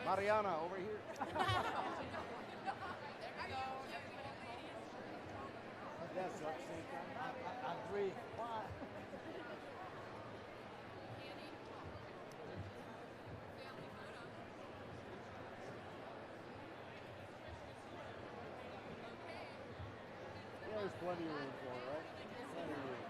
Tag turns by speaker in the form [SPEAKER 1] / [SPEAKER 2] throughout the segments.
[SPEAKER 1] Mariana, over here. That's right, same time. I agree. Why? Yeah, there's plenty of room for it, right? Plenty of room.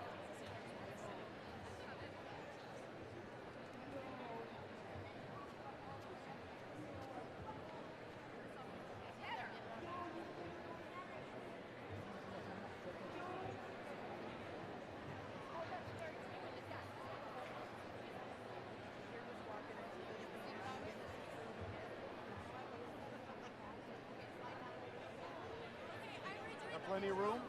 [SPEAKER 1] Got plenty of room?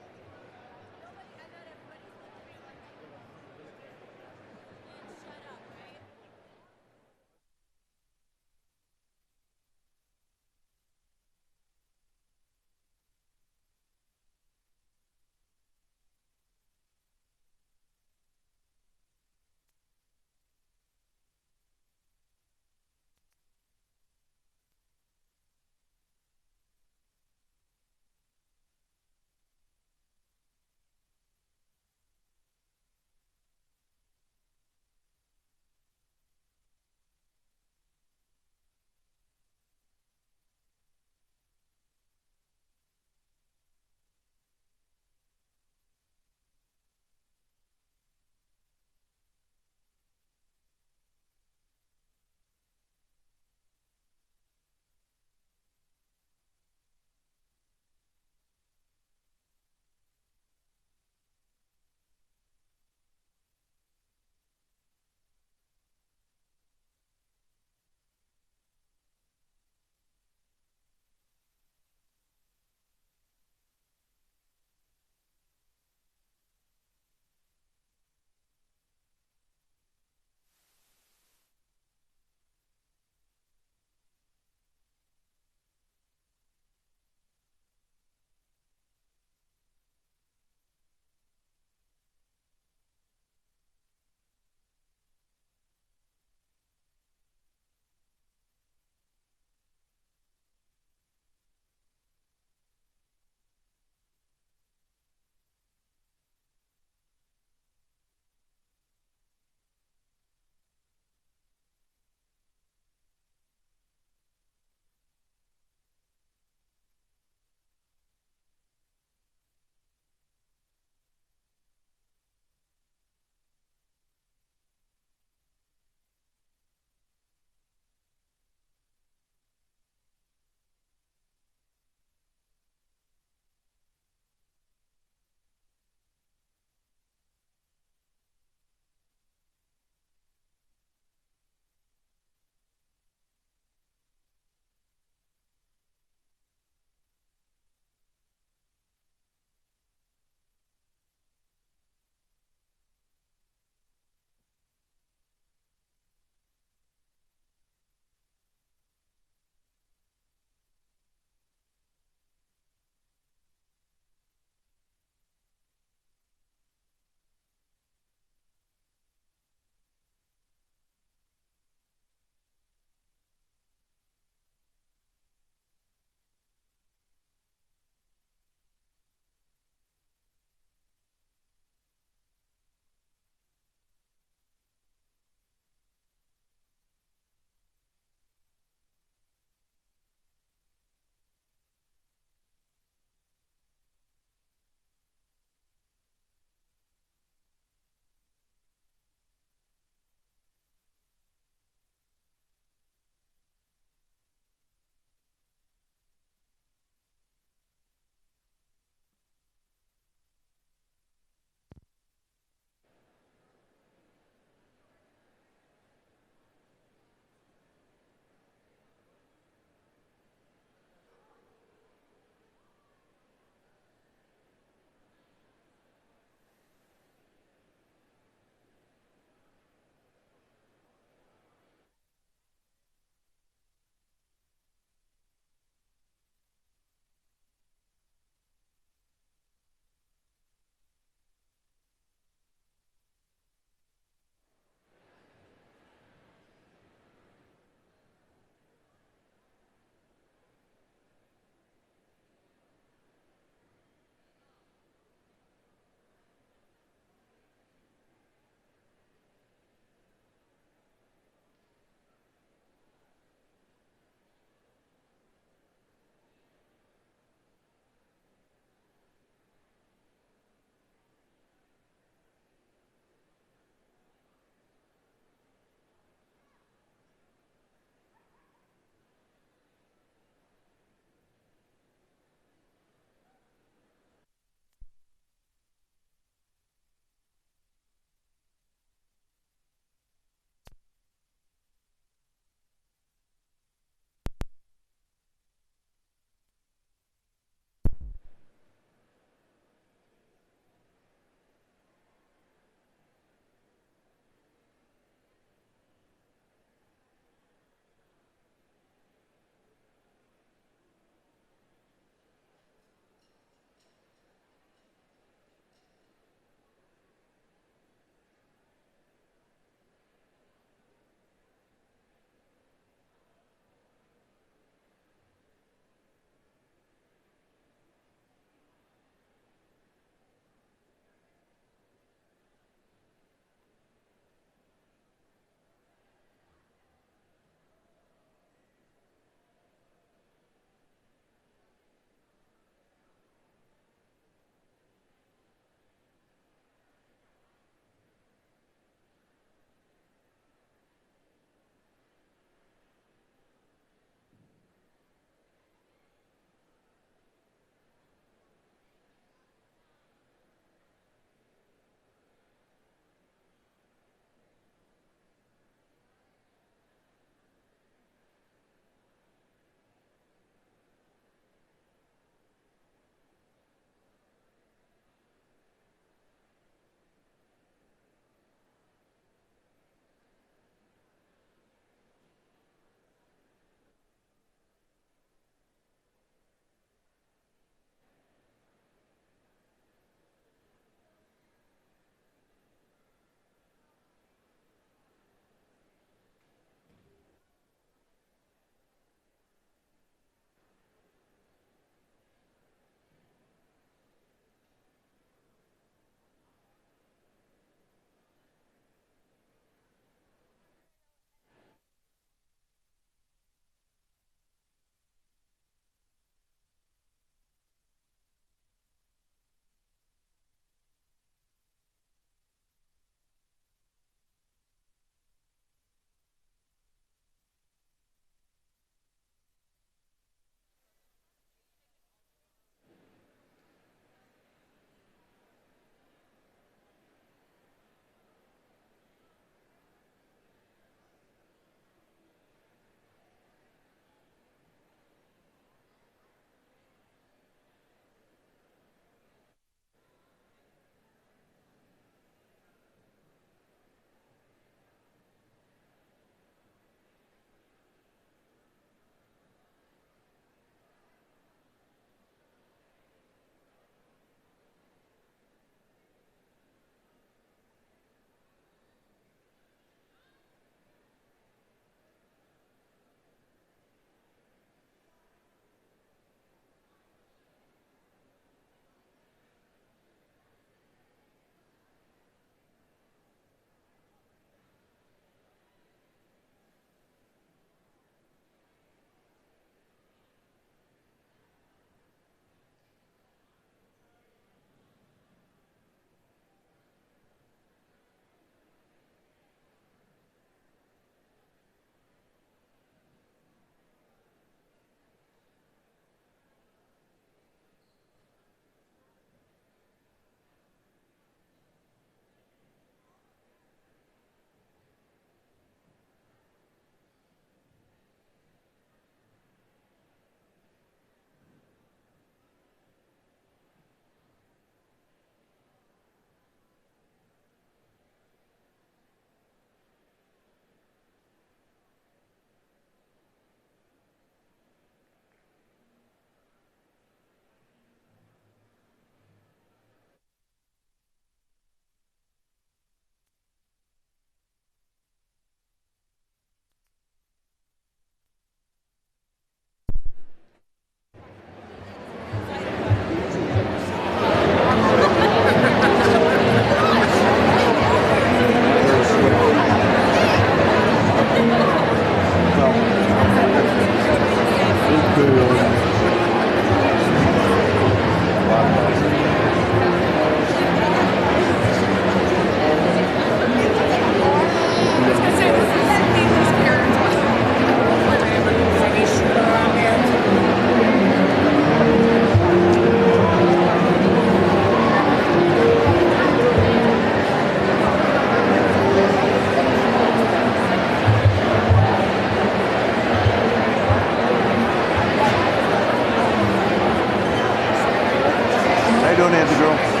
[SPEAKER 2] doing, Nancy girl?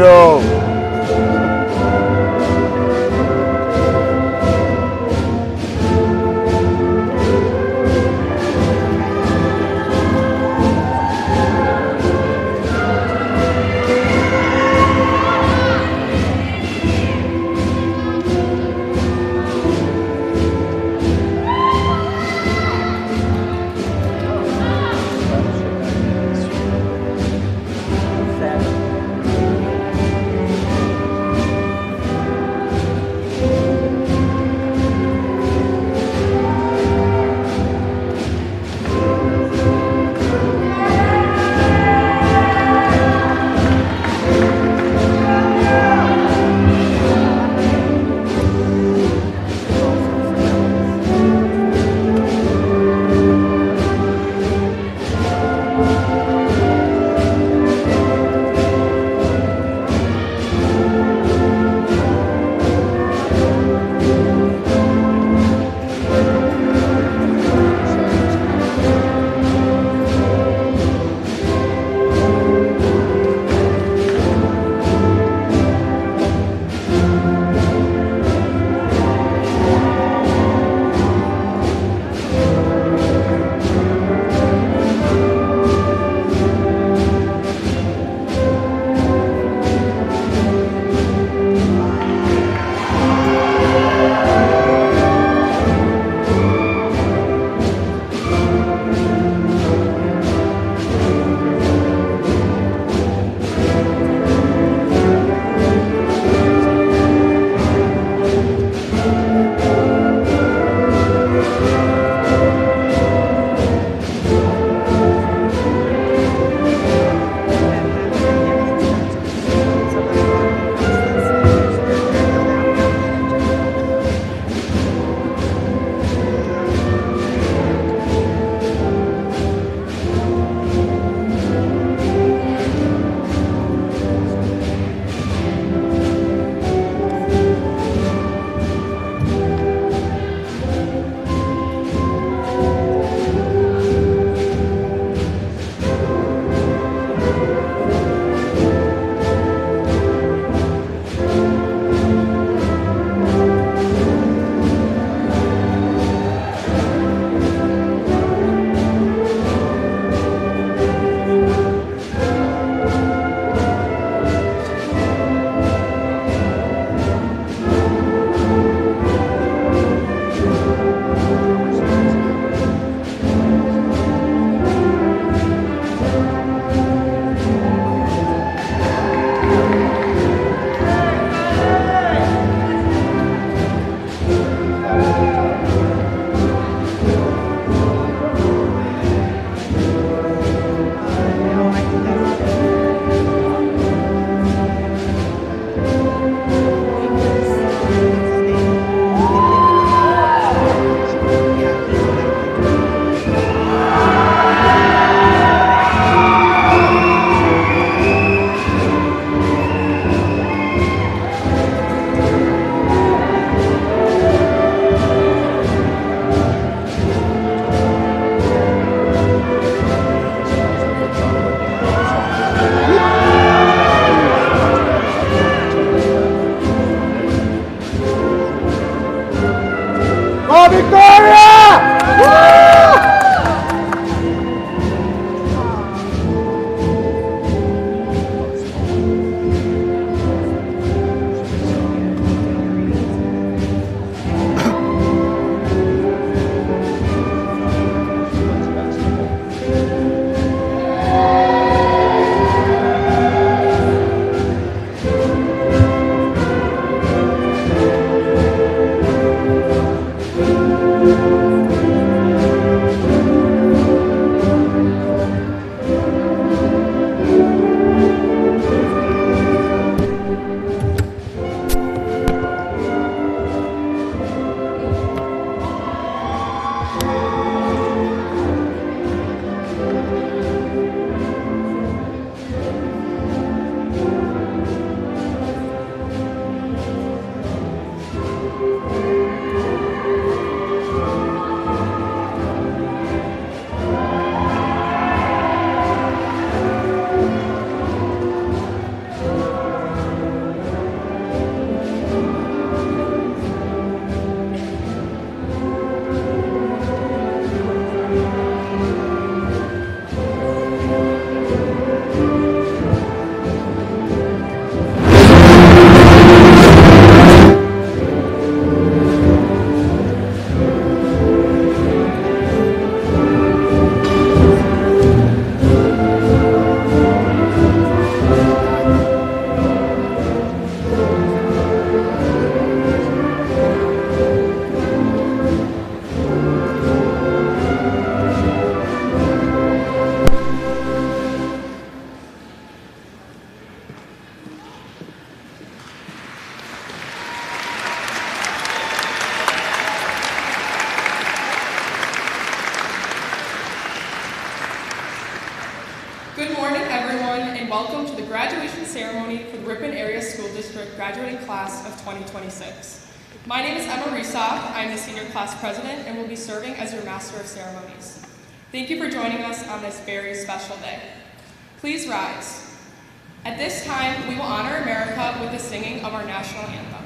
[SPEAKER 1] yo.
[SPEAKER 3] welcome to the graduation ceremony for the Ripon Area School District graduating class of 2026. My name is Emma Risoff. I'm the senior class president and will be serving as your master of ceremonies. Thank you for joining us on this very special day. Please rise. At this time, we will honor America with the singing of our national anthem.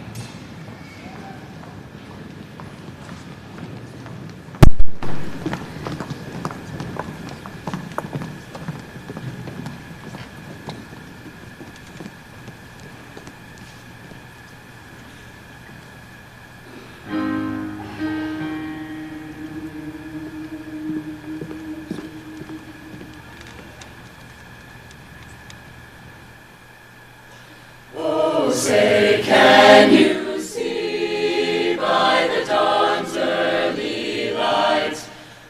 [SPEAKER 4] Say, can you see by the dawn's early light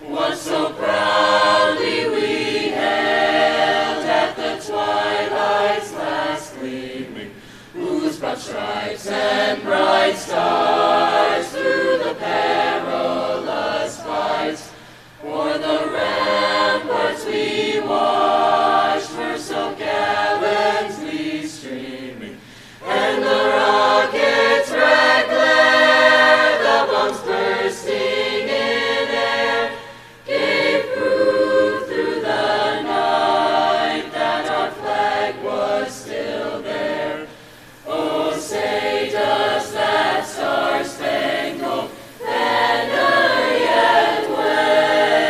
[SPEAKER 4] what so proudly we hailed at the twilight's last gleaming, whose broad stripes and bright stars through the perilous fight o'er the ramparts we watched were so gallantly streaming. And the rocket's red glare, the bombs bursting in air, gave proof through the night that our flag was still there. Oh, say, does that star-spangled banner yet wave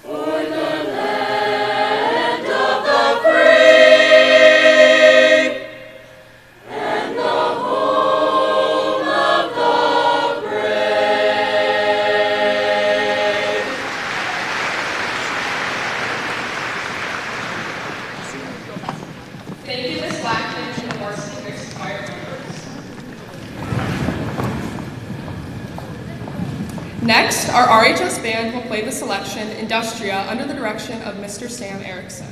[SPEAKER 4] o'er the land of the free?
[SPEAKER 3] Thank you, Ms. Blackman and the varsity mixed choir members. Next, our RHS band will play the selection Industria under the direction of Mr. Sam Erickson.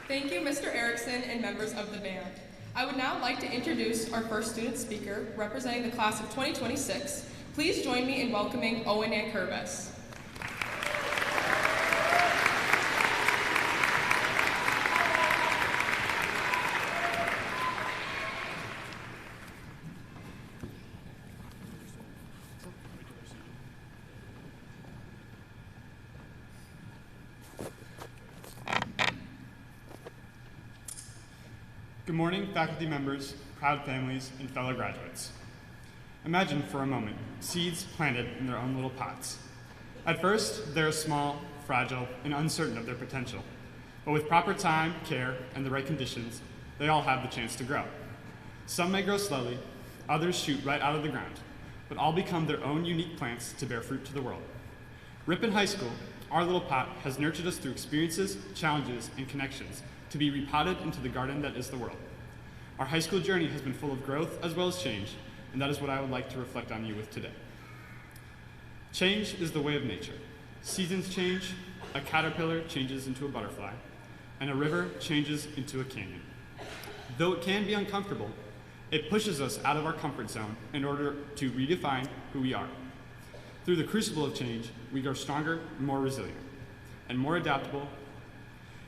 [SPEAKER 3] Thank you, Mr. Erickson and members of the band. I would now like to introduce our first student speaker representing the class of 2026. Please join me in welcoming Owen Kervis.
[SPEAKER 5] Good morning, faculty members, proud families, and fellow graduates. Imagine for a moment seeds planted in their own little pots. At first, they're small, fragile, and uncertain of their potential. But with proper time, care, and the right conditions, they all have the chance to grow. Some may grow slowly, others shoot right out of the ground, but all become their own unique plants to bear fruit to the world. Ripon High School, our little pot, has nurtured us through experiences, challenges, and connections to be repotted into the garden that is the world. Our high school journey has been full of growth as well as change, and that is what I would like to reflect on you with today. Change is the way of nature. Seasons change, a caterpillar changes into a butterfly, and a river changes into a canyon. Though it can be uncomfortable, it pushes us out of our comfort zone in order to redefine who we are. Through the crucible of change, we grow stronger, more resilient, and more adaptable.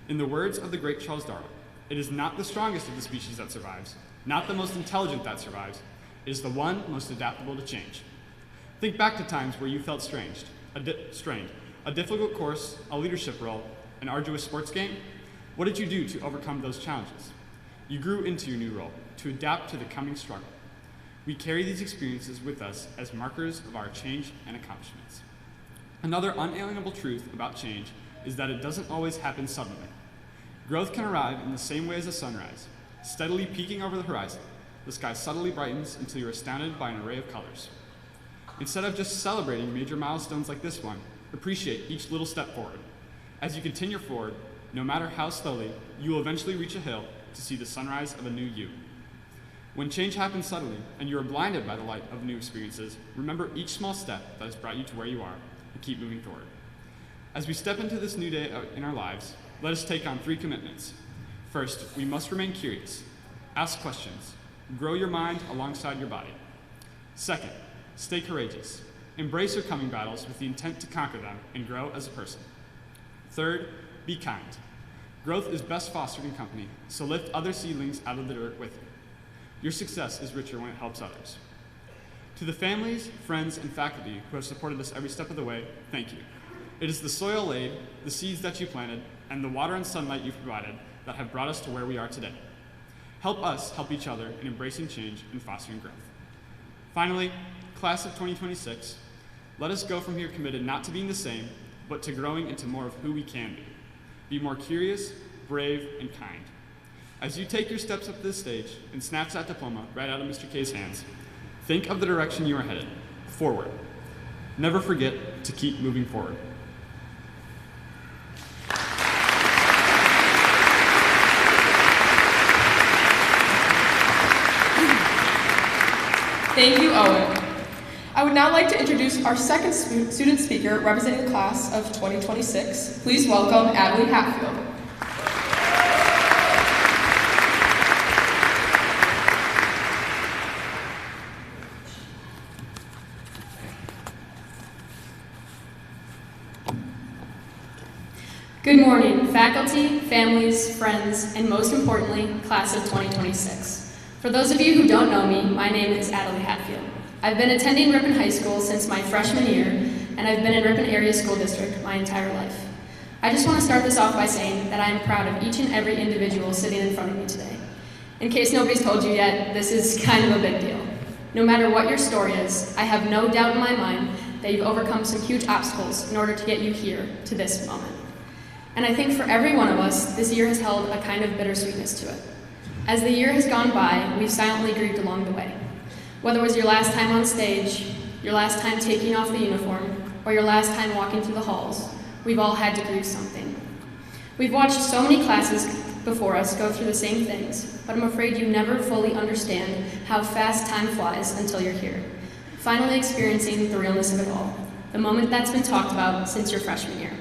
[SPEAKER 5] In the words of the great Charles Darwin, it is not the strongest of the species that survives, not the most intelligent that survives, it is the one most adaptable to change. Think back to times where you felt strained, a difficult course, a leadership role, an arduous sports game. What did you do to overcome those challenges? You grew into your new role, to adapt to the coming struggle. We carry these experiences with us as markers of our change and accomplishments. Another unalienable truth about change is that it doesn't always happen suddenly. Growth can arrive in the same way as a sunrise, steadily peeking over the horizon. The sky subtly brightens until you're astounded by an array of colors. Instead of just celebrating major milestones like this one, appreciate each little step forward. As you continue forward, no matter how slowly, you will eventually reach a hill to see the sunrise of a new you. When change happens suddenly and you are blinded by the light of new experiences, remember each small step that has brought you to where you are and keep moving forward. As we step into this new day in our lives, let us take on 3 commitments. First, we must remain curious. Ask questions. Grow your mind alongside your body. Second, stay courageous. Embrace your coming battles with the intent to conquer them and grow as a person. Third, be kind. Growth is best fostered in company, so lift other seedlings out of the dirt with you. Your success is richer when it helps others. To the families, friends, and faculty who have supported us every step of the way, thank you. It is the soil laid, the seeds that you planted, and the water and sunlight you've provided that have brought us to where we are today. Help us help each other in embracing change and fostering growth. Finally, class of 2026, let us go from here committed not to being the same, but to growing into more of who we can be. Be more curious, brave, and kind. As you take your steps up this stage and snatch that diploma right out of Mr. K's hands, think of the direction you are headed, forward. Never forget to keep moving forward.
[SPEAKER 3] Thank you, Owen. I would now like to introduce our second student speaker representing the class of 2026. Please welcome Adie Hatfield.
[SPEAKER 2] Good morning, faculty, families, friends, and most importantly, class of 2026. For those of you who don't know me, my name is Adie Hatfield. I've been attending Ripon High School since my freshman year, and I've been in Ripon Area School District my entire life. I just want to start this off by saying that I am proud of each and every individual sitting in front of me today. In case nobody's told you yet, this is kind of a big deal. No matter what your story is, I have no doubt in my mind that you've overcome some huge obstacles in order to get you here to this moment. And I think for every one of us, this year has held a kind of bittersweetness to it. As the year has gone by, we've silently grieved along the way. Whether it was your last time on stage, your last time taking off the uniform, or your last time walking through the halls, we've all had to grieve something. We've watched so many classes before us go through the same things, but I'm afraid you never fully understand how fast time flies until you're here, finally experiencing the realness of it all, the moment that's been talked about since your freshman year.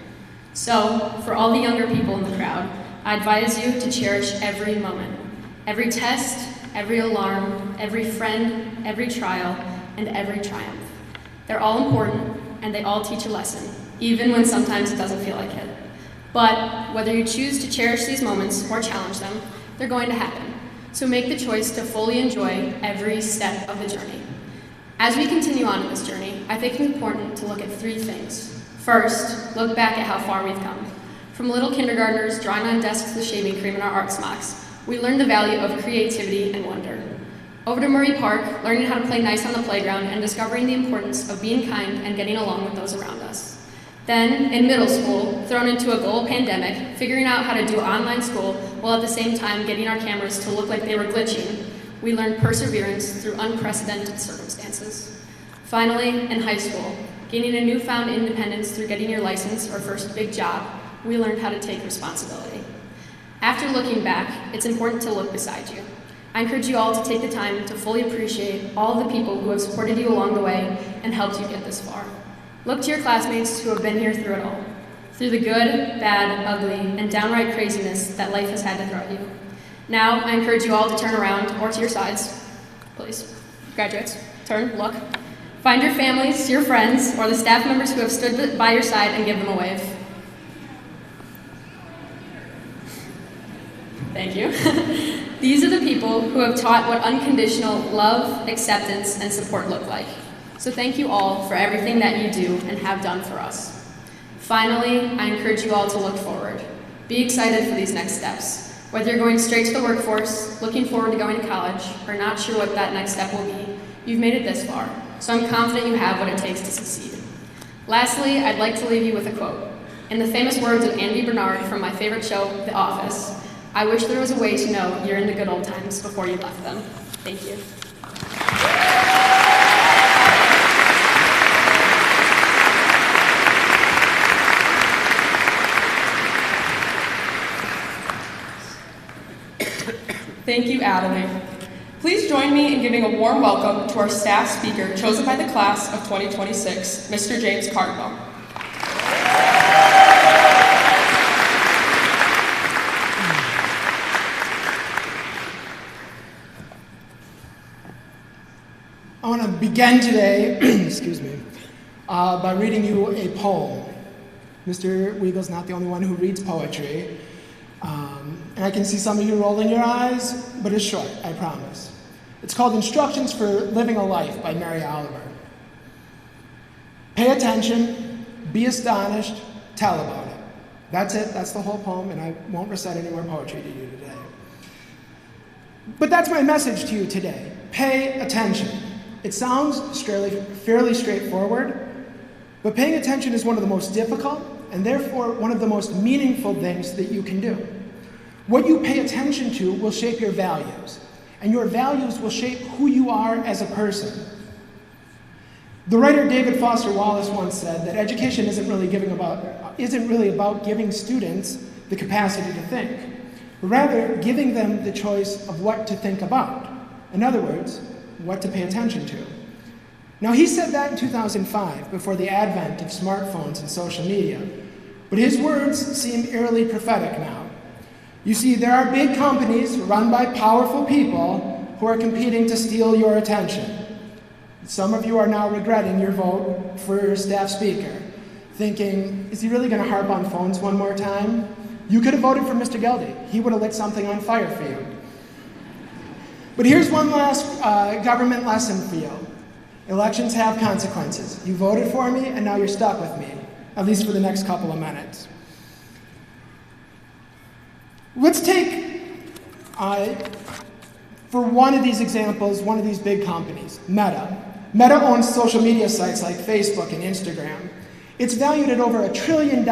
[SPEAKER 2] So, for all the younger people in the crowd, I advise you to cherish every moment, every test, every alarm, every friend, every trial, and every triumph. They're all important, and they all teach a lesson, even when sometimes it doesn't feel like it. But whether you choose to cherish these moments or challenge them, they're going to happen. So make the choice to fully enjoy every step of the journey. As we continue on in this journey, I think it's important to look at three things. First, look back at how far we've come. From little kindergartners drawing on desks with shaving cream in our art smocks, we learned the value of creativity and wonder. Over to Murray Park, learning how to play nice on the playground and discovering the importance of being kind and getting along with those around us. Then, in middle school, thrown into a global pandemic, figuring out how to do online school while at the same time getting our cameras to look like they were glitching, we learned perseverance through unprecedented circumstances. Finally, in high school, gaining a newfound independence through getting your license or first big job, we learned how to take responsibility. After looking back, it's important to look beside you. I encourage you all to take the time to fully appreciate all of the people who have supported you along the way and helped you get this far. Look to your classmates who have been here through it all, through the good, bad, ugly, and downright craziness that life has had to throw at you. Now, I encourage you all to turn around or to your sides. Please, graduates, turn, look. Find your families, your friends, or the staff members who have stood by your side and give them a wave. Thank you. These are the people who have taught what unconditional love, acceptance, and support look like. So thank you all for everything that you do and have done for us. Finally, I encourage you all to look forward. Be excited for these next steps. Whether you're going straight to the workforce, looking forward to going to college, or not sure what that next step will be, you've made it this far, so I'm confident you have what it takes to succeed. Lastly, I'd like to leave you with a quote. In the famous words of Andy Bernard from my favorite show, The Office, I wish there was a way to know you're in the good old times before you left them. Thank you.
[SPEAKER 3] Thank you, Adie. Please join me in giving a warm welcome to our staff speaker chosen by the class of 2026, Mr. James Cartwell.
[SPEAKER 1] I want to begin today, excuse me, by reading you a poem. Mr. Weagle's not the only one who reads poetry. And I can see some of you rolling your eyes, but it's short, I promise. It's called Instructions for Living a Life by Mary Oliver. Pay attention, be astonished, tell about it. That's it, that's the whole poem, and I won't recite any more poetry to you today. But that's my message to you today. Pay attention. It sounds fairly straightforward, but paying attention is one of the most difficult and therefore one of the most meaningful things that you can do. What you pay attention to will shape your values, and your values will shape who you are as a person. The writer David Foster Wallace once said that education isn't really about giving students the capacity to think, but rather giving them the choice of what to think about. In other words, what to pay attention to. Now, he said that in 2005, before the advent of smartphones and social media, but his words seem eerily prophetic now. You see, there are big companies run by powerful people who are competing to steal your attention. Some of you are now regretting your vote for staff speaker, thinking, is he really going to harp on phones one more time? You could have voted for Mr. Geldy. He would have lit something on fire for you. But here's one last government lesson for you. Elections have consequences. You voted for me, and now you're stuck with me, at least for the next couple of minutes. Let's take, for one of these examples, one of these big companies, Meta. Meta owns social media sites like Facebook and Instagram. It's valued at over $1 trillion,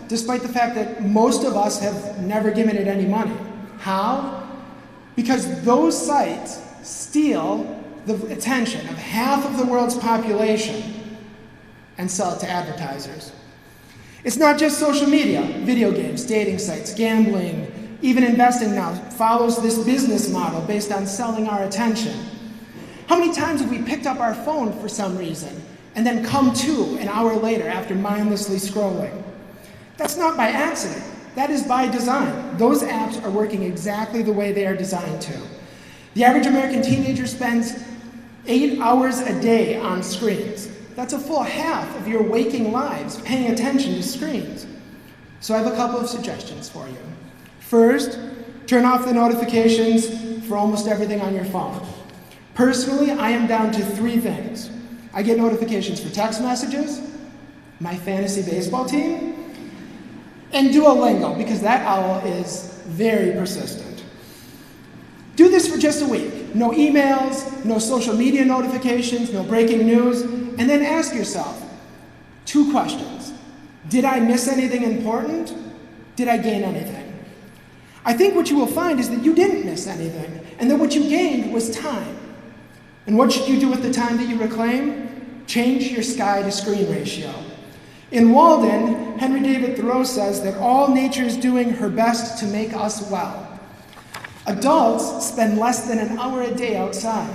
[SPEAKER 1] despite the fact that most of us have never given it any money. How? Because those sites steal the attention of half of the world's population and sell it to advertisers. It's not just social media. Video games, dating sites, gambling, even investing now follows this business model based on selling our attention. How many times have we picked up our phone for some reason and then come to an hour later after mindlessly scrolling? That's not by accident. That is by design. Those apps are working exactly the way they are designed to. The average American teenager spends 8 hours a day on screens. That's a full half of your waking lives paying attention to screens. So I have a couple of suggestions for you. First, turn off the notifications for almost everything on your phone. Personally, I am down to 3 things. I get notifications for text messages, my fantasy baseball team, and Duolingo, because that owl is very persistent. Do this for just a week. No emails, no social media notifications, no breaking news, and then ask yourself 2 questions. Did I miss anything important? Did I gain anything? I think what you will find is that you didn't miss anything, and that what you gained was time. And what should you do with the time that you reclaim? Change your sky to screen ratio. In Walden, Henry David Thoreau says that all nature is doing her best to make us well. Adults spend less than an hour a day outside.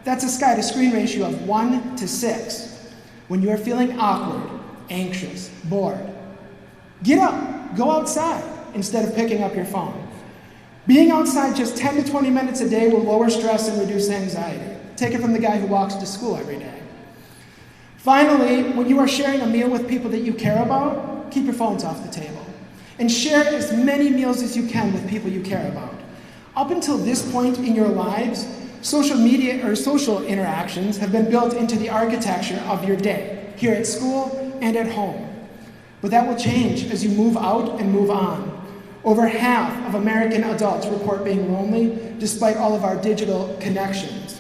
[SPEAKER 1] That's a sky to screen ratio of 1 to 6. When you are feeling awkward, anxious, bored, get up, go outside instead of picking up your phone. Being outside just 10 to 20 minutes a day will lower stress and reduce anxiety. Take it from the guy who walks to school every day. Finally, when you are sharing a meal with people that you care about, keep your phones off the table. And share as many meals as you can with people you care about. Up until this point in your lives, social media or social interactions have been built into the architecture of your day, here at school and at home. But that will change as you move out and move on. Over half of American adults report being lonely, despite all of our digital connections.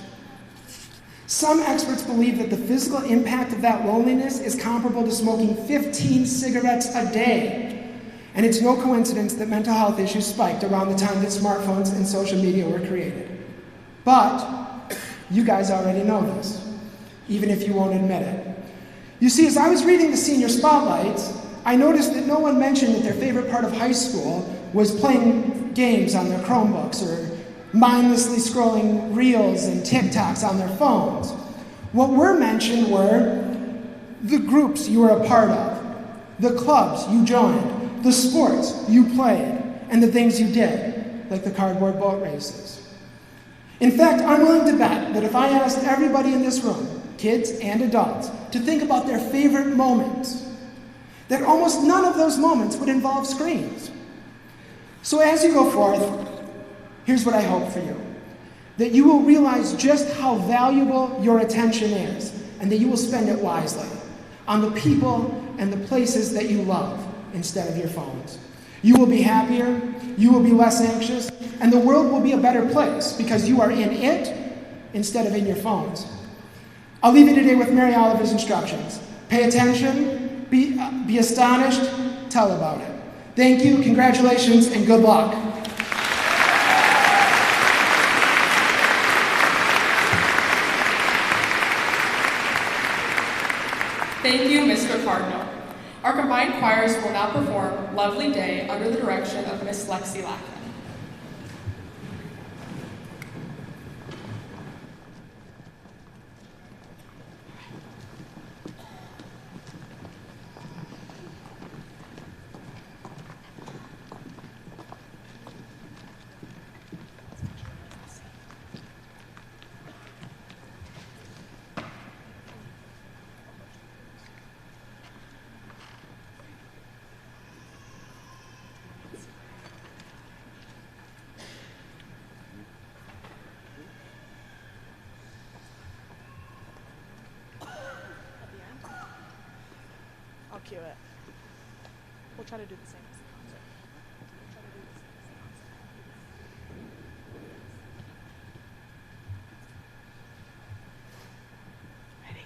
[SPEAKER 1] Some experts believe that the physical impact of that loneliness is comparable to smoking 15 cigarettes a day. And it's no coincidence that mental health issues spiked around the time that smartphones and social media were created. But you guys already know this, even if you won't admit it. You see, as I was reading the senior spotlights, I noticed that no one mentioned that their favorite part of high school was playing games on their Chromebooks or mindlessly scrolling reels and TikToks on their phones. What were mentioned were the groups you were a part of, the clubs you joined, the sports you played, and the things you did, like the cardboard boat races. In fact, I'm willing to bet that if I asked everybody in this room, kids and adults, to think about their favorite moments, that almost none of those moments would involve screens. So as you go forth, here's what I hope for you. That you will realize just how valuable your attention is, and that you will spend it wisely on the people and the places that you love instead of your phones. You will be happier, you will be less anxious, and the world will be a better place because you are in it instead of in your phones. I'll leave you today with Mary Oliver's instructions. Pay attention, be astonished, tell about it. Thank you, congratulations, and good luck.
[SPEAKER 3] Thank you, Mr. Cardinal. Our combined choirs will now perform Lovely Day under the direction of Miss Lexi Lackman.
[SPEAKER 6] I'll cue it. We'll try to do the same as the concert. We'll try to do the same as the concert. Ready?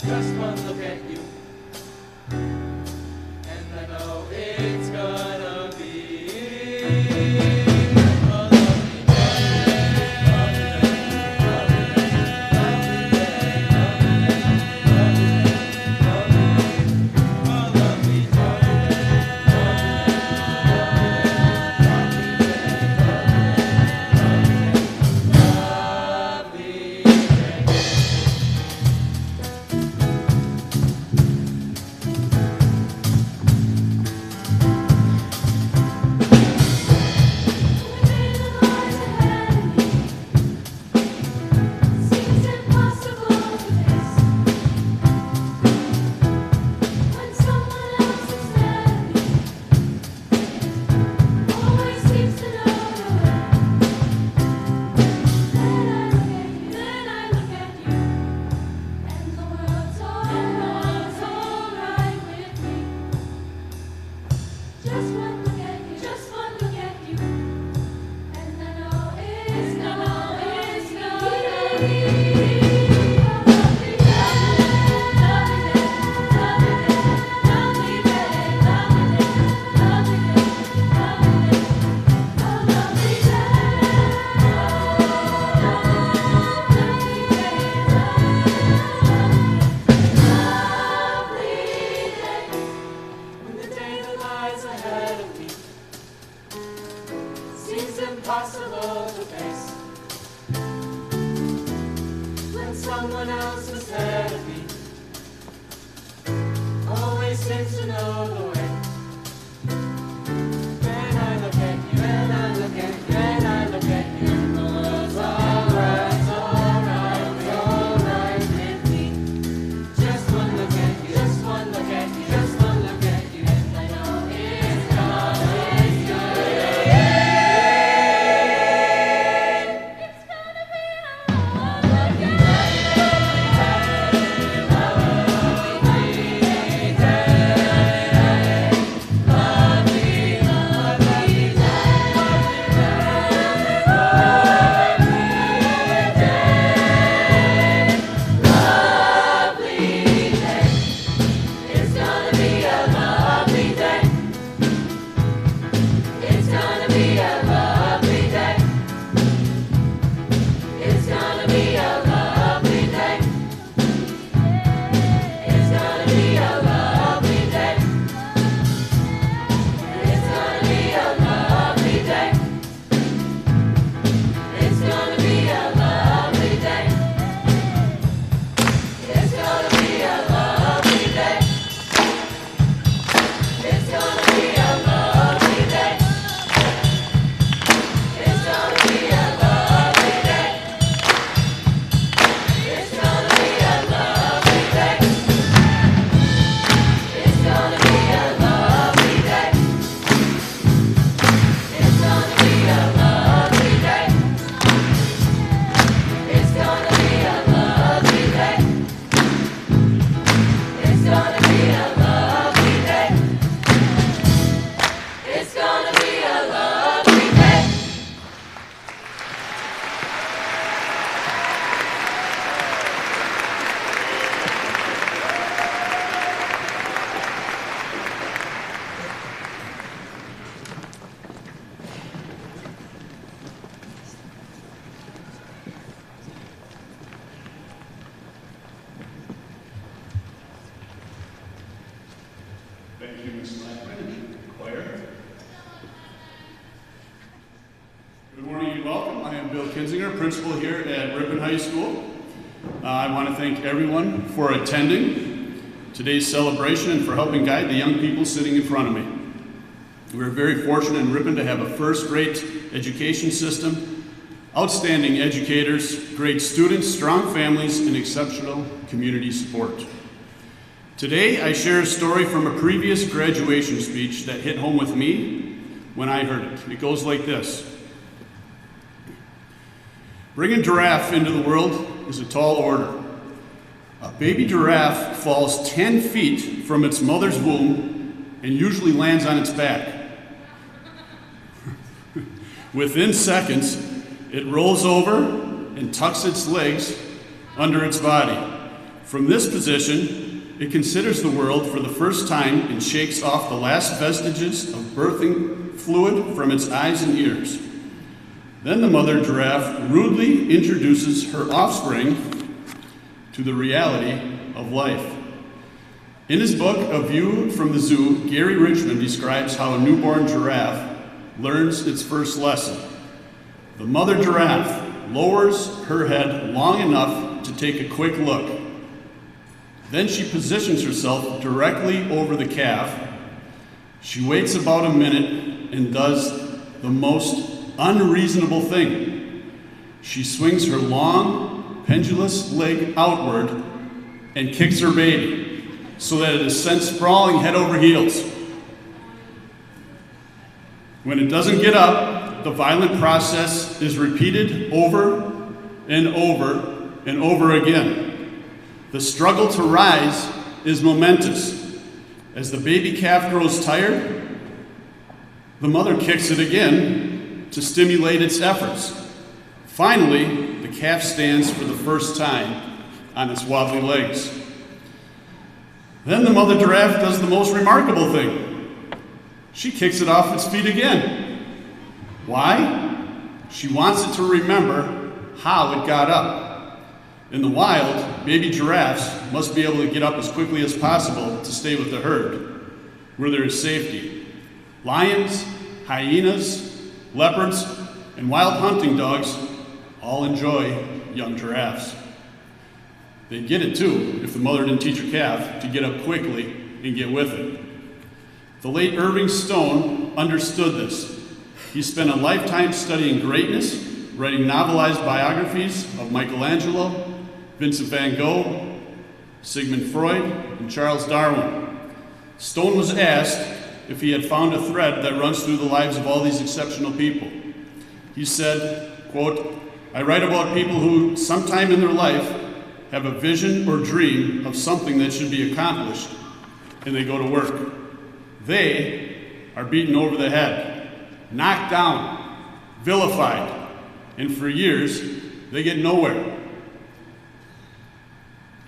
[SPEAKER 4] Just one look at you, and I know it's gonna be a lovely day, lovely day, lovely impossible to face when someone else is ahead of me. Always seems to know the way. When I look at you, when I look at you, when I look at you, the world's alright, it's alright with me. Just one look at you, just one look at you, just one look at you, and I know it's gonna be good. It's gonna be a lovely day, lovely day, lovely day.
[SPEAKER 7] Choir. Good morning and welcome. I am Bill Kinzinger, principal here at Ripon High School. I want to thank everyone for attending today's celebration and for helping guide the young people sitting in front of me. We're very fortunate in Ripon to have a first-rate education system, outstanding educators, great students, strong families, and exceptional community support. Today, I share a story from a previous graduation speech that hit home with me when I heard it. It goes like this. Bringing giraffe into the world is a tall order. A baby giraffe falls 10 feet from its mother's womb and usually lands on its back. Within seconds, it rolls over and tucks its legs under its body. From this position, it considers the world for the first time and shakes off the last vestiges of birthing fluid from its eyes and ears. Then the mother giraffe rudely introduces her offspring to the reality of life. In his book, A View from the Zoo, Gary Richmond describes how a newborn giraffe learns its first lesson. The mother giraffe lowers her head long enough to take a quick look. Then she positions herself directly over the calf. She waits about a minute and does the most unreasonable thing. She swings her long, pendulous leg outward and kicks her baby so that it is sent sprawling head over heels. When it doesn't get up, the violent process is repeated over and over and over again. The struggle to rise is momentous. As the baby calf grows tired, the mother kicks it again to stimulate its efforts. Finally, the calf stands for the first time on its wobbly legs. Then the mother giraffe does the most remarkable thing. She kicks it off its feet again. Why? She wants it to remember how it got up. In the wild, baby giraffes must be able to get up as quickly as possible to stay with the herd, where there is safety. Lions, hyenas, leopards, and wild hunting dogs all enjoy young giraffes. They'd get it too if the mother didn't teach her calf to get up quickly and get with it. The late Irving Stone understood this. He spent a lifetime studying greatness, writing novelized biographies of Michelangelo, Vincent van Gogh, Sigmund Freud, and Charles Darwin. Stone was asked if he had found a thread that runs through the lives of all these exceptional people. He said, quote, "I write about people who sometime in their life have a vision or dream of something that should be accomplished, and they go to work. They are beaten over the head, knocked down, vilified, and for years, they get nowhere.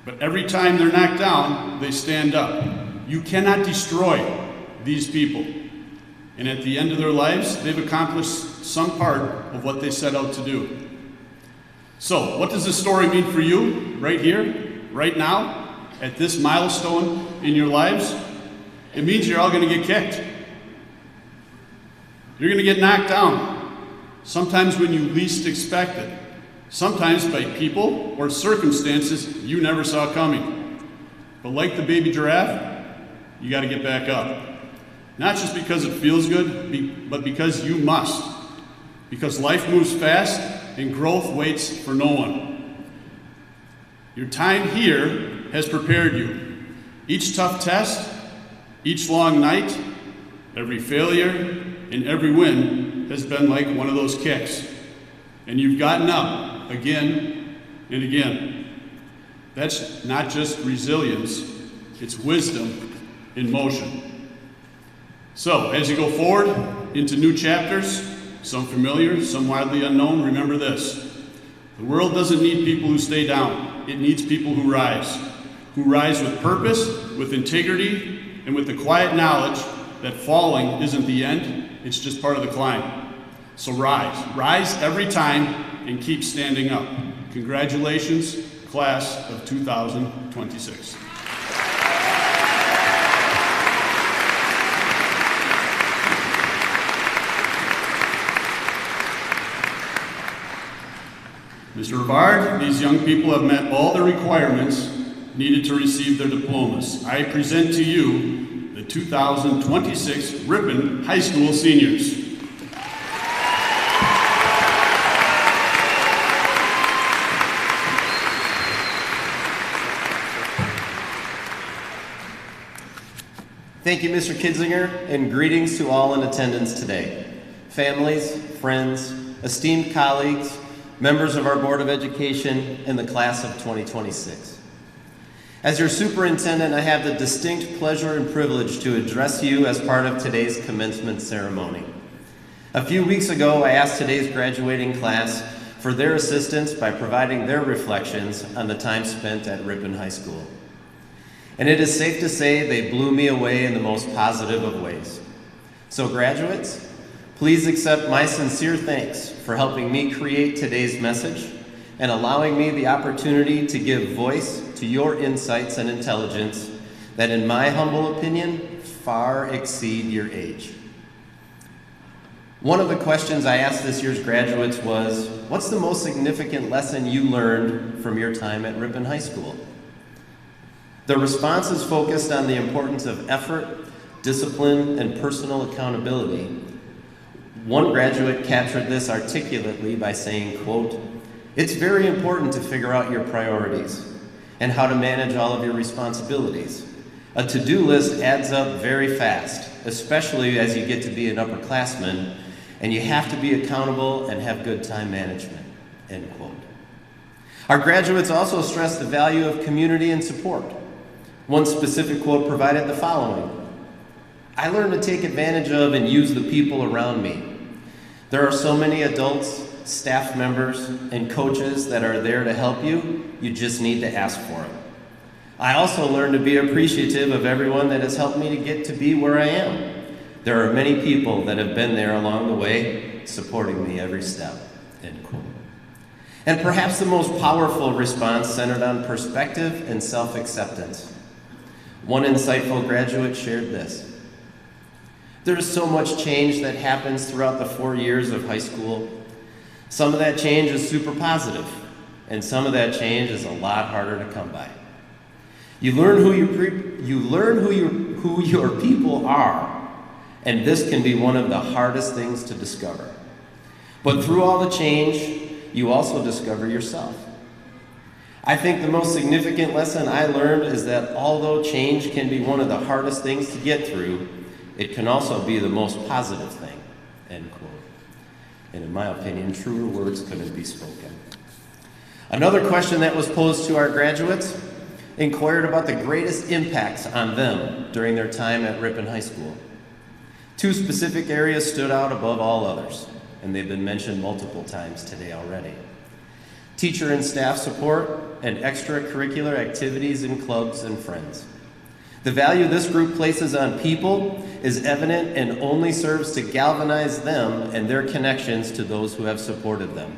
[SPEAKER 7] But every time they're knocked down, they stand up. You cannot destroy these people. And at the end of their lives, they've accomplished some part of what they set out to do." So, what does this story mean for you, right here, right now, at this milestone in your lives? It means you're all going to get kicked. You're going to get knocked down, sometimes when you least expect it, sometimes by people or circumstances you never saw coming. But like the baby giraffe, you got to get back up. Not just because it feels good, but because you must. Because life moves fast and growth waits for no one. Your time here has prepared you. Each tough test, each long night, every failure, and every win has been like one of those kicks. And you've gotten up again and again. That's not just resilience, it's wisdom in motion. So, as you go forward into new chapters, some familiar, some widely unknown, remember this. The world doesn't need people who stay down. It needs people who rise with purpose, with integrity, and with the quiet knowledge that falling isn't the end, it's just part of the climb. So rise every time and keep standing up. Congratulations, class of 2026. Mr. Rivard, these young people have met all the requirements needed to receive their diplomas. I present to you the 2026 Ripon High School seniors.
[SPEAKER 8] Thank you, Mr. Kidsinger, and greetings to all in attendance today. Families, friends, esteemed colleagues, members of our Board of Education, and the class of 2026. As your superintendent, I have the distinct pleasure and privilege to address you as part of today's commencement ceremony. A few weeks ago, I asked today's graduating class for their assistance by providing their reflections on the time spent at Ripon High School. And it is safe to say they blew me away in the most positive of ways. So graduates, please accept my sincere thanks for helping me create today's message and allowing me the opportunity to give voice to your insights and intelligence that, in my humble opinion, far exceed your age. One of the questions I asked this year's graduates was, what's the most significant lesson you learned from your time at Ripon High School? The responses focused on the importance of effort, discipline, and personal accountability. One graduate captured this articulately by saying, quote, "It's very important to figure out your priorities and how to manage all of your responsibilities. A to-do list adds up very fast, especially as you get to be an upperclassman, and you have to be accountable and have good time management," end quote. Our graduates also stressed the value of community and support. One specific quote provided the following: "I learned to take advantage of and use the people around me. There are so many adults, staff members, and coaches that are there to help you. You just need to ask for it. I also learned to be appreciative of everyone that has helped me to get to be where I am. There are many people that have been there along the way, supporting me every step," end quote. And perhaps the most powerful response centered on perspective and self-acceptance. One insightful graduate shared this: "There is so much change that happens throughout the 4 years of high school. Some of that change is super positive, and some of that change is a lot harder to come by. You learn who your people are, and this can be one of the hardest things to discover. But through all the change, you also discover yourself. I think the most significant lesson I learned is that although change can be one of the hardest things to get through, it can also be the most positive thing," end quote. And in my opinion, truer words couldn't be spoken. Another question that was posed to our graduates inquired about the greatest impacts on them during their time at Ripon High School. Two specific areas stood out above all others, and they've been mentioned multiple times today already: teacher and staff support, and extracurricular activities in clubs and friends. The value this group places on people is evident and only serves to galvanize them and their connections to those who have supported them.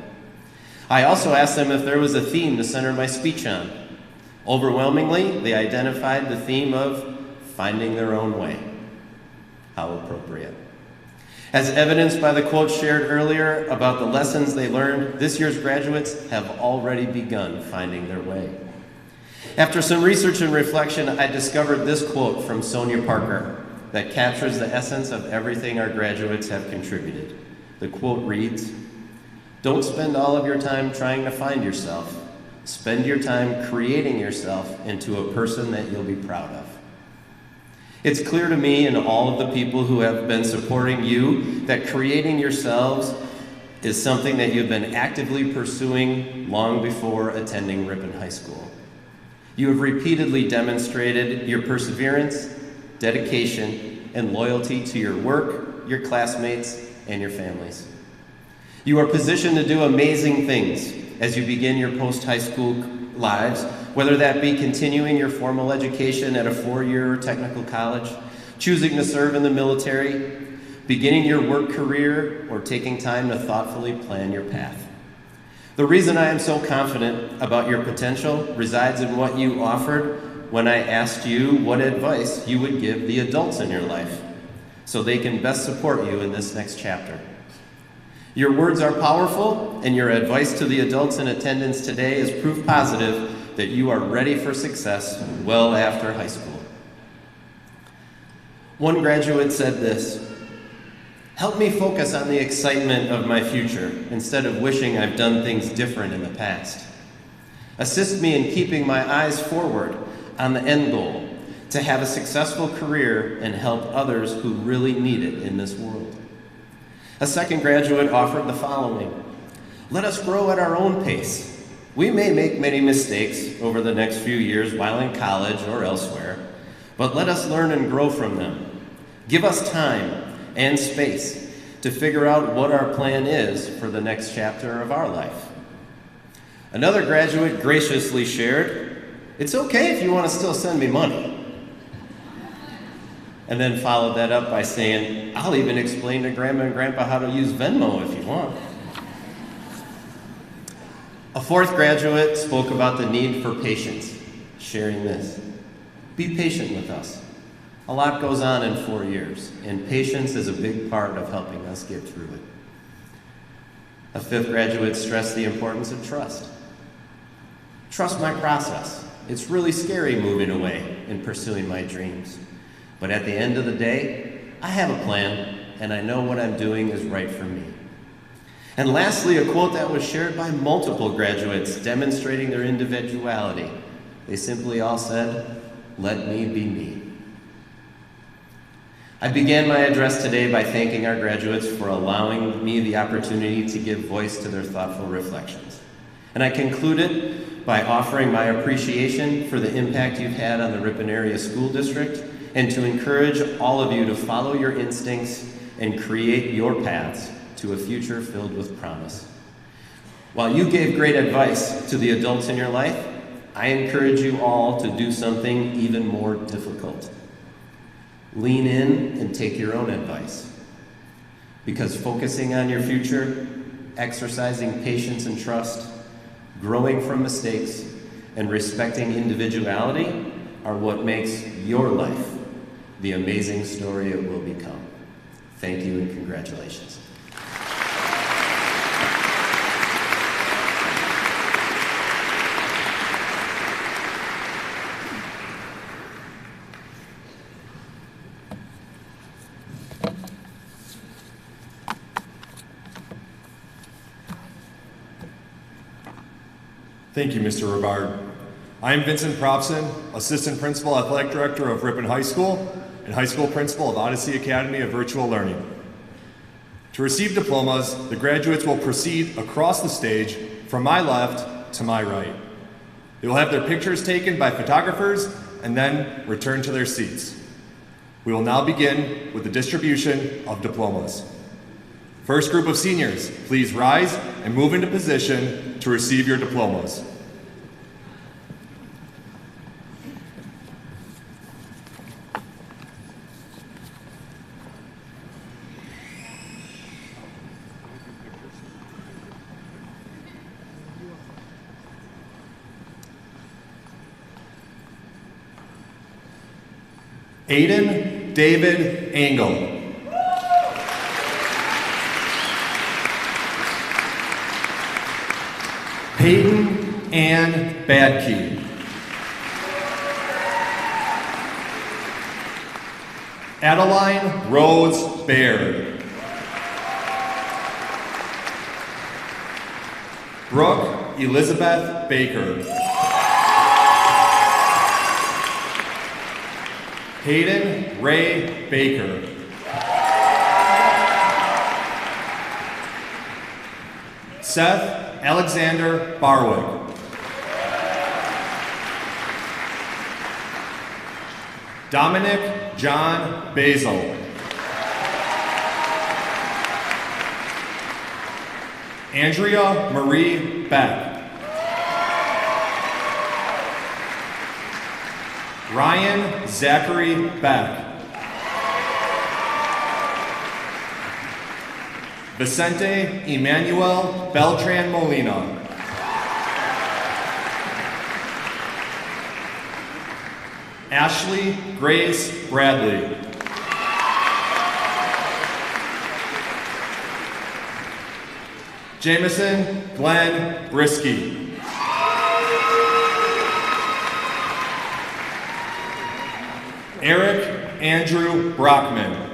[SPEAKER 8] I also asked them if there was a theme to center my speech on. Overwhelmingly, they identified the theme of finding their own way. How appropriate. As evidenced by the quote shared earlier about the lessons they learned, this year's graduates have already begun finding their way. After some research and reflection, I discovered this quote from Sonia Parker that captures the essence of everything our graduates have contributed. The quote reads, "Don't spend all of your time trying to find yourself. Spend your time creating yourself into a person that you'll be proud of." It's clear to me and all of the people who have been supporting you that creating yourselves is something that you've been actively pursuing long before attending Ripon High School. You have repeatedly demonstrated your perseverance, dedication, and loyalty to your work, your classmates, and your families. You are positioned to do amazing things as you begin your post-high school lives, whether that be continuing your formal education at a 4-year technical college, choosing to serve in the military, beginning your work career, or taking time to thoughtfully plan your path. The reason I am so confident about your potential resides in what you offered when I asked you what advice you would give the adults in your life so they can best support you in this next chapter. Your words are powerful, and your advice to the adults in attendance today is proof positive that you are ready for success well after high school. One graduate said this: "Help me focus on the excitement of my future instead of wishing I've done things different in the past. Assist me in keeping my eyes forward on the end goal, to have a successful career and help others who really need it in this world." A second graduate offered the following: "Let us grow at our own pace. We may make many mistakes over the next few years while in college or elsewhere, but let us learn and grow from them. Give us time and space to figure out what our plan is for the next chapter of our life." Another graduate graciously shared, "It's okay if you want to still send me money." And then followed that up by saying, "I'll even explain to Grandma and Grandpa how to use Venmo if you want." A fourth graduate spoke about the need for patience, sharing this: "Be patient with us. A lot goes on in 4 years, and patience is a big part of helping us get through it." A fifth graduate stressed the importance of trust. "Trust my process. It's really scary moving away and pursuing my dreams. But at the end of the day, I have a plan, and I know what I'm doing is right for me." And lastly, a quote that was shared by multiple graduates demonstrating their individuality. They simply all said, "Let me be me." I began my address today by thanking our graduates for allowing me the opportunity to give voice to their thoughtful reflections. And I concluded by offering my appreciation for the impact you've had on the Ripon Area School District, and to encourage all of you to follow your instincts and create your paths to a future filled with promise. While you gave great advice to the adults in your life, I encourage you all to do something even more difficult. Lean in and take your own advice. Because focusing on your future, exercising patience and trust, growing from mistakes, and respecting individuality are what makes your life the amazing story it will become. Thank you and congratulations.
[SPEAKER 9] Thank you, Mr. Rivard. I am Vincent Propson, Assistant Principal Athletic Director of Ripon High School and High School Principal of Odyssey Academy of Virtual Learning. To receive diplomas, the graduates will proceed across the stage from my left to my right. They will have their pictures taken by photographers and then return to their seats. We will now begin with the distribution of diplomas. First group of seniors, please rise and move into position to receive your diplomas. Aiden David Engel. Peyton Ann Badkey. Adeline Rose Baird. Brooke Elizabeth Baker. Hayden Ray Baker. Seth Alexander Barwick. Dominic John Basil. Andrea Marie Beck. Ryan Zachary Beck. Vicente Emmanuel Beltran Molina. Ashley Grace Bradley. Jameson Glenn Brisky. Eric Andrew Brockman.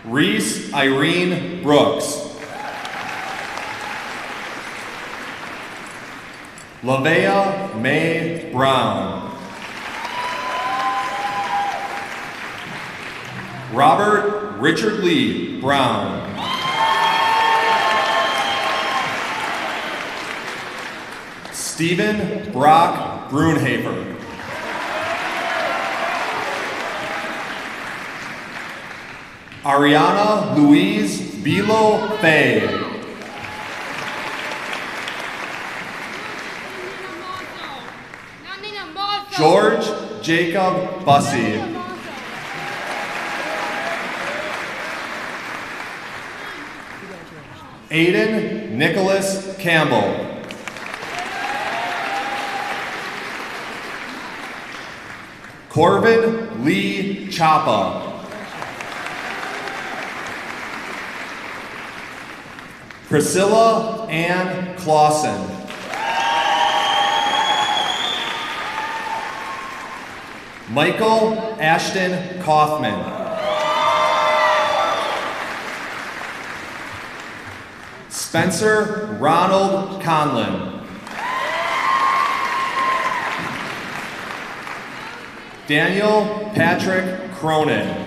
[SPEAKER 9] Reese Irene Brooks. Lavea Mae Brown. Robert Richard Lee Brown. Stephen Brock Brunhafer. Ariana Louise Bilo Fay. George Jacob Bussey. Aiden Nicholas Campbell. Corbin Lee Chapa. Priscilla Ann Clausen. Michael Ashton Kaufman. Spencer Ronald Conlon. Daniel Patrick Cronin.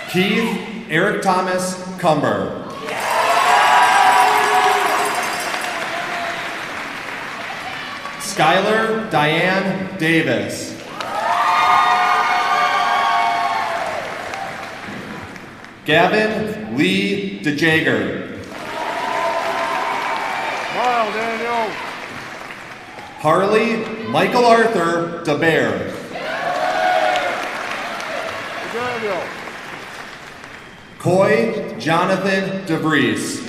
[SPEAKER 9] Keith Eric Thomas Cumber. Skylar Diane Davis. Gavin Lee DeJager.
[SPEAKER 10] Smile, Daniel.
[SPEAKER 9] Harley Michael Arthur DeBear.
[SPEAKER 10] Daniel.
[SPEAKER 9] Coy Jonathan DeVries.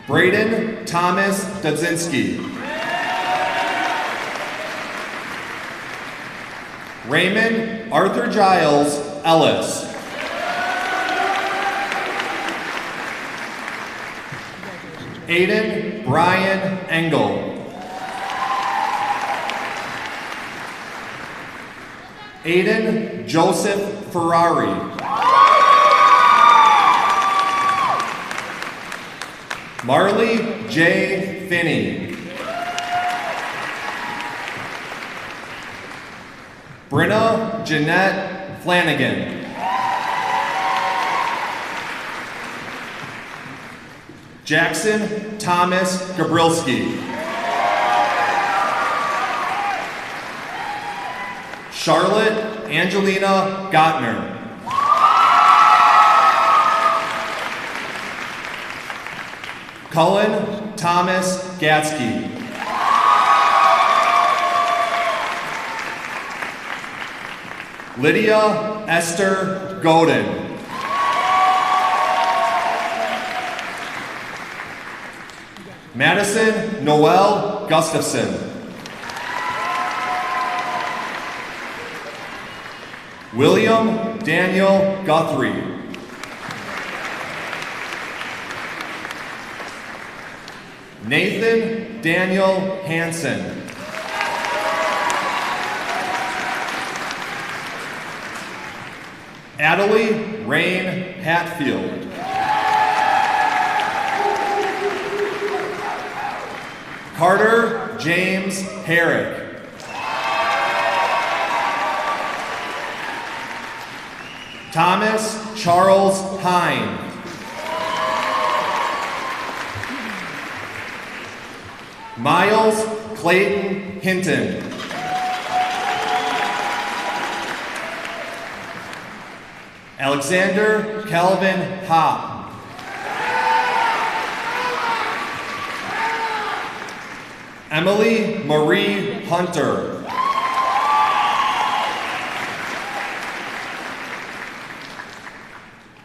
[SPEAKER 9] Braden Thomas Dudzinski. Raymond Arthur Giles Ellis. Aiden Brian Engel. Aiden Joseph Ferrari. Marley J. Finney. Brenna Jeanette Flanagan. Jackson Thomas Gabrilski. Charlotte Angelina Gottner. Cullen Thomas Gatsky. Lydia Esther Godin. Madison Noel Gustafson. William Daniel Guthrie. Nathan Daniel Hansen. Adelie Rain Hatfield. Carter James Herrick. Thomas Charles Hine. Miles Clayton Hinton. Alexander Calvin Hopp. Emily Marie Hunter.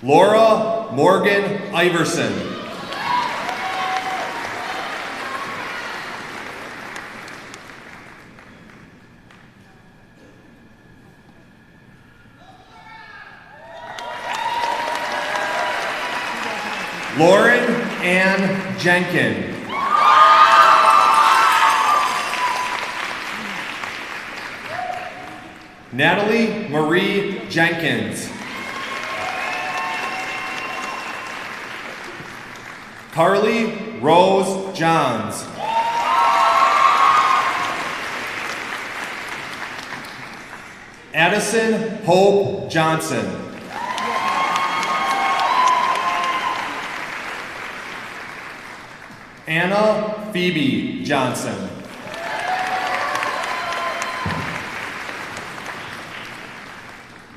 [SPEAKER 9] Laura Morgan Iverson. Lauren Ann Jenkins. Natalie Marie Jenkins. Carly Rose Johns. Addison Hope Johnson. Anna Phoebe Johnson.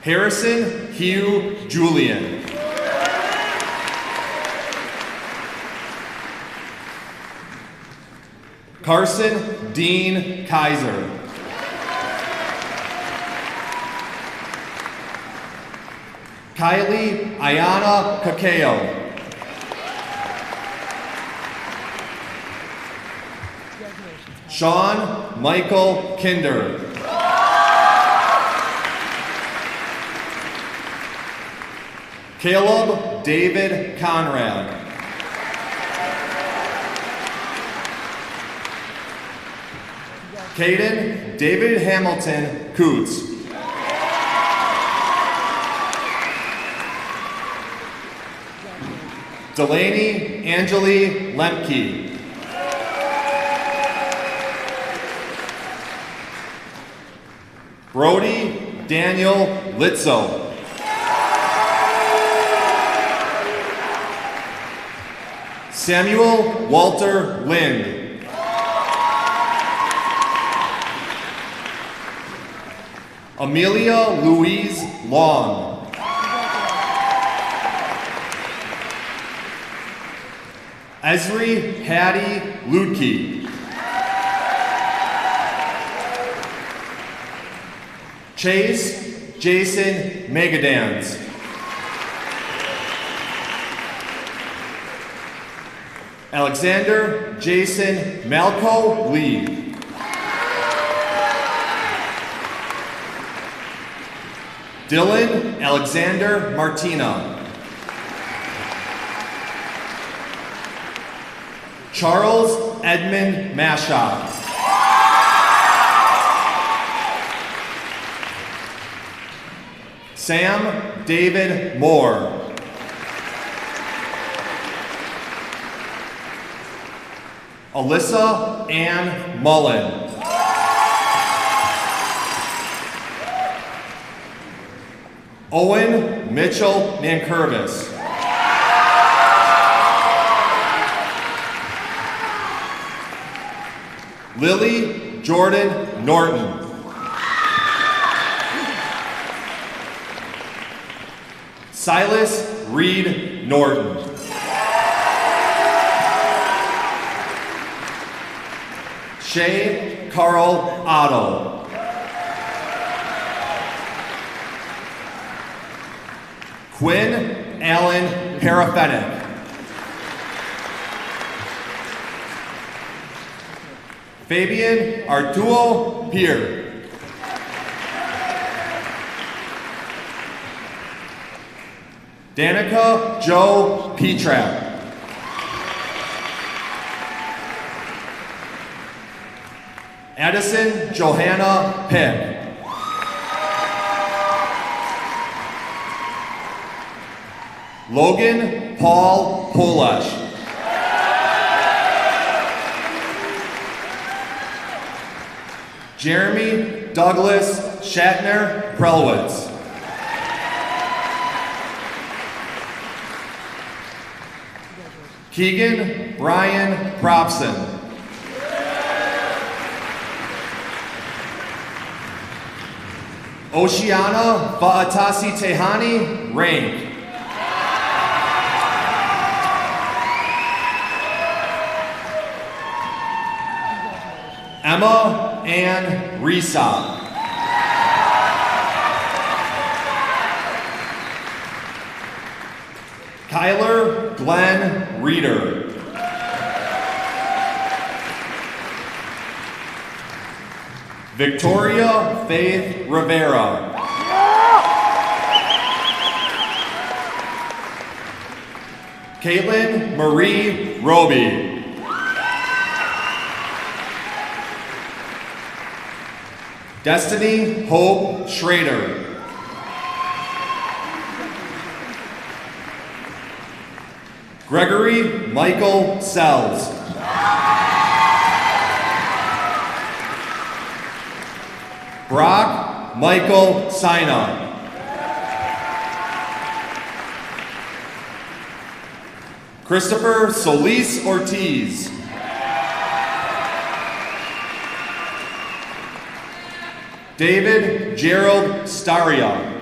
[SPEAKER 9] Harrison Hugh Julian. Carson Dean Kaiser. Kylie Ayana Kakeo. Sean Michael Kinder. Caleb David Conrad. Caden David Hamilton Coots. Delaney Angeli Lemke. Brody Daniel Litzo. Samuel Walter Lind. Amelia Louise Long. Esri Hattie Ludke. Chase Jason Megadans. Alexander Jason Malco Lee. Dylan Alexander Martina. Charles Edmund Mashop. Sam David Moore. Alyssa Ann Mullen. Owen Mitchell Nankervis. Lily Jordan Norton. Silas Reed Norton. Shay Carl Otto. Quinn Allen Parafenic. Fabian Artuo Pier. Danica Joe Petrap. Addison Johanna Pick. Logan Paul Polash. Jeremy Douglas Shatner Prelwitz. Keegan Brian Propson. Oceana Vaatasi Tehani Rank. Emma Ann Risa. Kyler Glenn Reeder. Victoria Faith Rivera. Caitlin Marie Roby. Destiny Hope Schrader. Gregory Michael Sells. Brock Michael Sina. Christopher Solis Ortiz. David Gerald Staria.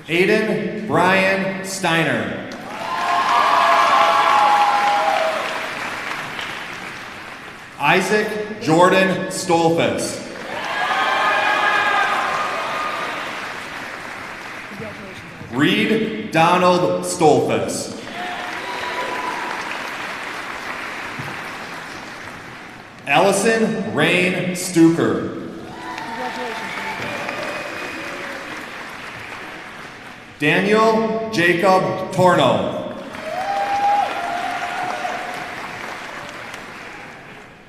[SPEAKER 9] Aiden Brian Steiner. Isaac Jordan Stolfus. Reed Donald Stolfus. Allison Rain Stuker. Daniel Jacob Torno.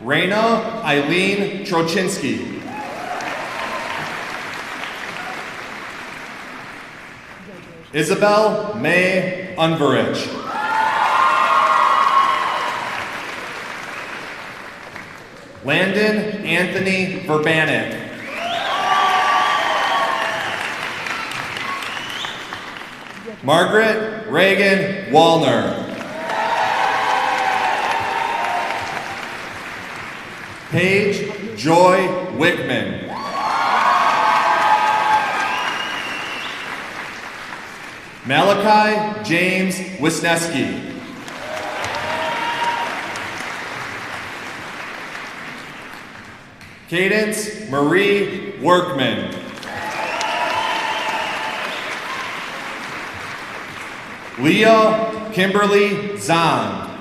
[SPEAKER 9] Raina Eileen Trochinsky. Isabel May Unverich. Landon Anthony Verbanek. Margaret Reagan Wallner. Paige Joy Wickman. Malachi James Wisniewski. Cadence Marie Workman. Leah Kimberly Zahn.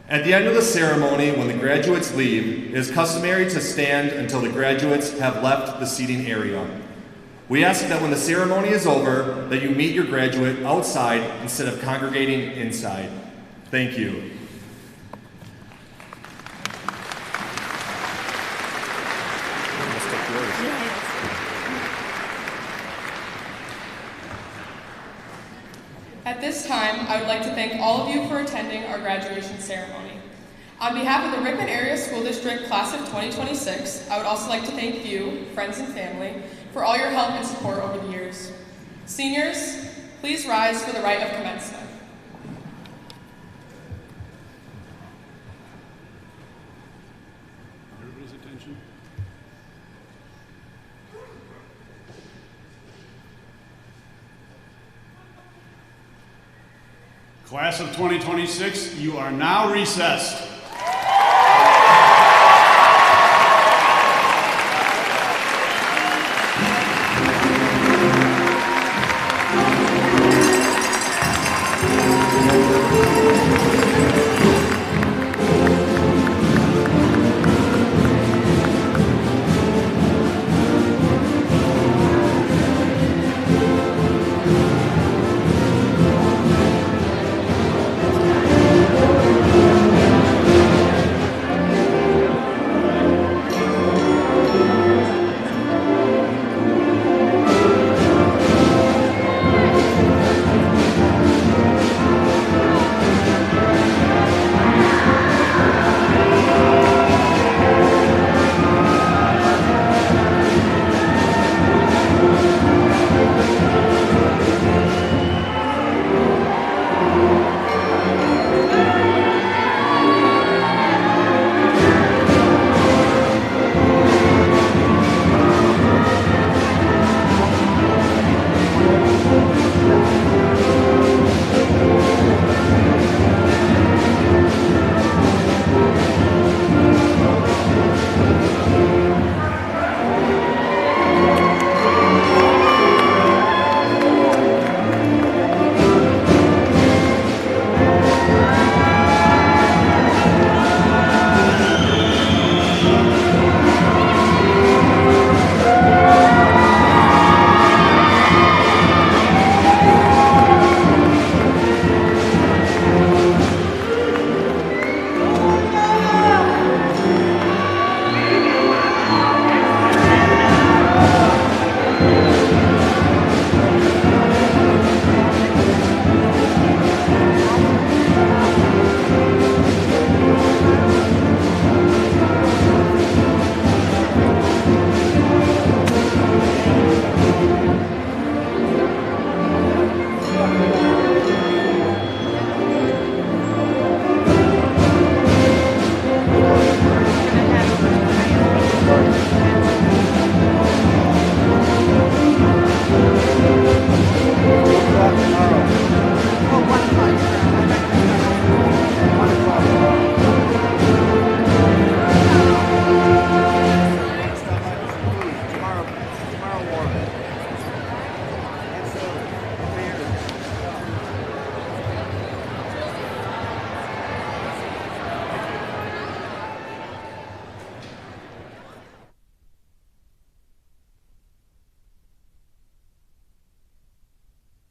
[SPEAKER 9] At the end of the ceremony, when the graduates leave, it is customary to stand until the graduates have left the seating area. We ask that when the ceremony is over, that you meet your graduate outside instead of congregating inside. Thank you.
[SPEAKER 3] At this time, I would like to thank all of you for attending our graduation ceremony. On behalf of the Ripon Area School District Class of 2026, I would also like to thank you, friends and family, for all your help and support over the years. Seniors, please rise for the rite of commencement.
[SPEAKER 7] Everybody's attention. Class of 2026, you are now recessed.